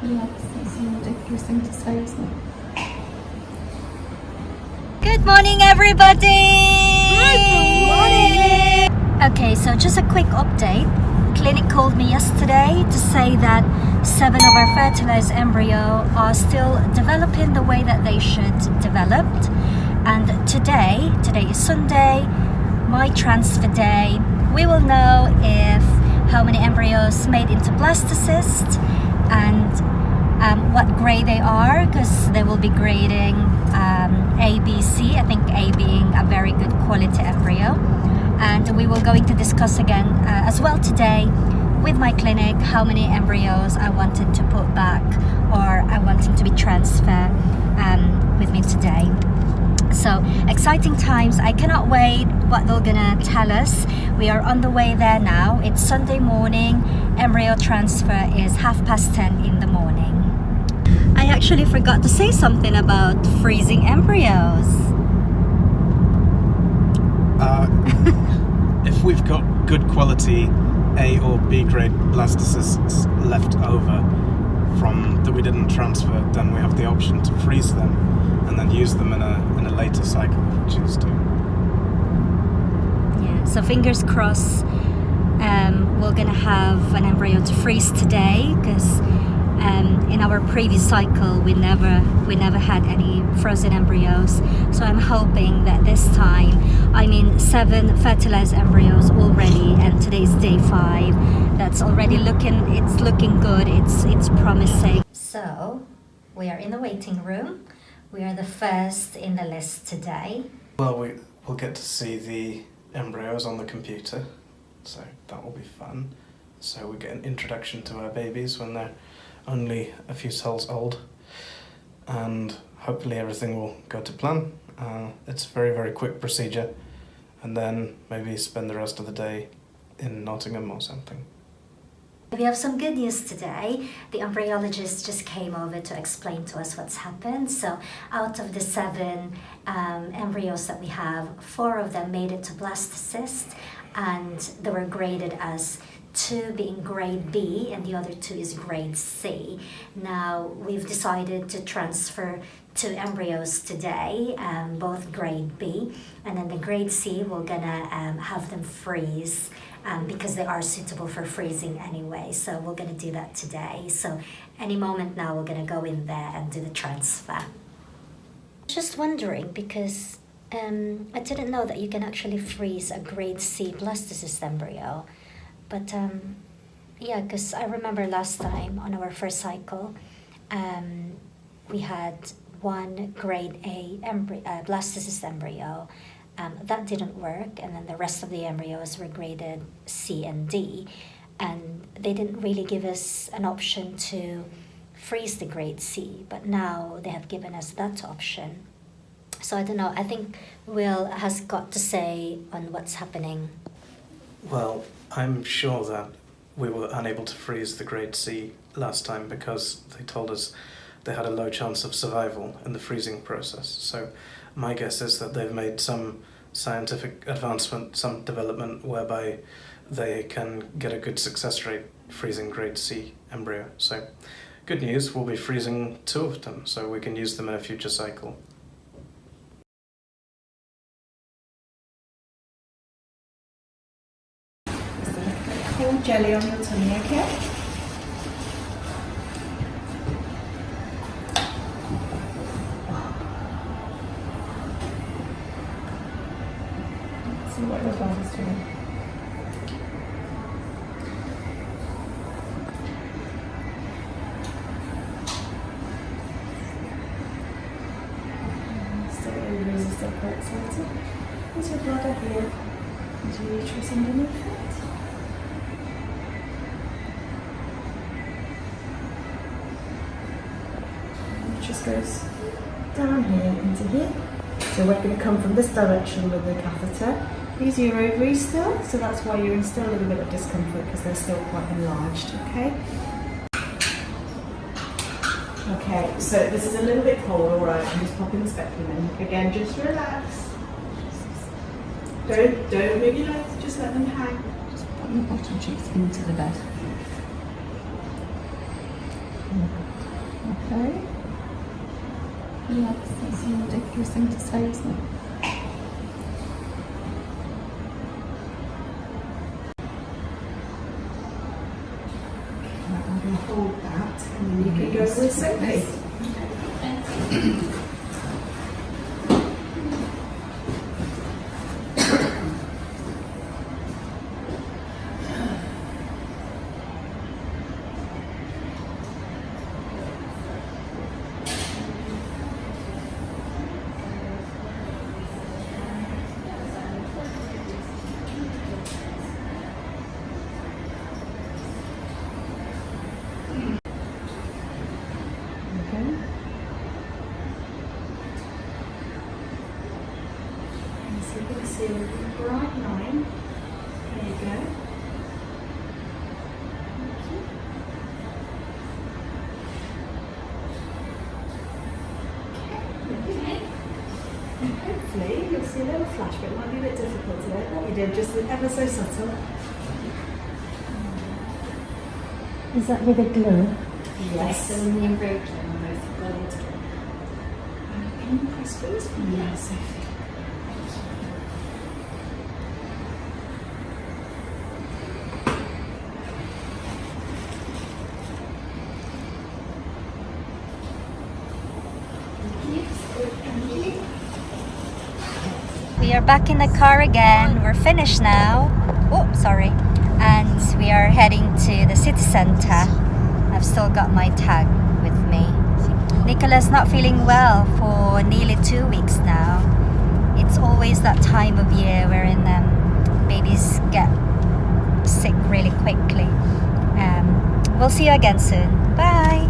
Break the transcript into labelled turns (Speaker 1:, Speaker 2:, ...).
Speaker 1: Yeah, that's a ridiculous thing to say, isn't it?
Speaker 2: Good morning, everybody!
Speaker 1: Good morning!
Speaker 2: Okay, so just a quick update. Clinic called me yesterday to say that 7 of our fertilized embryo are still developing the way that they should develop. And today is Sunday, my transfer day. We will know if how many embryos made into blastocyst and what grade they are, because they will be grading A, B, C. I think A being a very good quality embryo. And we will going to discuss again as well today with my clinic how many embryos I wanted to put back or I wanted to be transferred with me today. So exciting times. I cannot wait what they're gonna tell us. We are on the way there now. It's Sunday morning. Embryo transfer is 10:30 in the morning. I actually forgot to say something about freezing embryos.
Speaker 3: If we've got good quality A or B grade blastocysts left over from that we didn't transfer, then we have the option to freeze them and then use them in a later cycle if we choose to.
Speaker 2: Yeah, so fingers crossed we're gonna have an embryo to freeze today, because in our previous cycle we never had any frozen embryos. So I'm hoping that this time, 7 fertilized embryos already, and today's day 5. That's already looking good. It's promising. So we are in the waiting room. We are the first in the list today.
Speaker 3: Well, we'll get to see the embryos on the computer, so that will be fun. So we get an introduction to our babies when they're only a few cells old, and hopefully everything will go to plan. It's a very, very quick procedure, and then maybe spend the rest of the day in Nottingham or something.
Speaker 2: We have some good news today. The embryologist just came over to explain to us what's happened. So out of the 7 embryos that we have, 4 of them made it to blastocyst, and they were graded as 2 being grade B and the other 2 is grade C. Now we've decided to transfer 2 embryos today, both grade B, and then the grade C we're gonna have them freeze because they are suitable for freezing anyway. So we're gonna do that today. So any moment now we're gonna go in there and do the transfer. Just wondering, because I didn't know that you can actually freeze a grade C blastocyst embryo. But yeah, because I remember last time on our first cycle, we had 1 grade A blastocyst embryo. That didn't work, and then the rest of the embryos were graded C and D, and they didn't really give us an option to freeze the grade C, but now they have given us that option. So I don't know, I think Will has got to say on what's happening.
Speaker 3: Well, I'm sure that we were unable to freeze the grade C last time because they told us they had a low chance of survival in the freezing process. So my guess is that they've made some scientific advancement, some development whereby they can get a good success rate freezing grade C embryo. So good news, we'll be freezing 2 of them so we can use them in a future cycle.
Speaker 1: Cool jelly on your tummy, okay? Let's see what your body's doing. Still ovaries are still quite excited. There's your bladder here. There's your uterus underneath it. Just goes down here into here. So we're going to come from this direction with the catheter. These are your ovaries still, so that's why you're in still a little bit of discomfort because they're still quite enlarged, okay? Okay, so this is a little bit cold, alright, I'm just popping the speculum in. Again, just relax. Don't move your legs, just let them hang. Just put your bottom cheeks into the bed. Okay.
Speaker 4: Yeah, that's a ridiculous thing to say, isn't it?
Speaker 1: I'm going to hold that and then you can go with Sophie. Okay. And so you're going to see a bright line. There you go. Okay. And hopefully you'll see a little flash, but it might be a bit difficult today. What we did, just ever so subtle.
Speaker 4: Is that with a glue?
Speaker 1: Yes.
Speaker 4: So in the embryo glue on both bodies.
Speaker 1: Can you press these for me now, Sophie?
Speaker 2: We are back in the car again. We're finished now. Oh, sorry. And we are heading to the city centre. I've still got my tag with me. Nicola's not feeling well for nearly 2 weeks now. It's always that time of year wherein babies get sick really quickly. We'll see you again soon. Bye!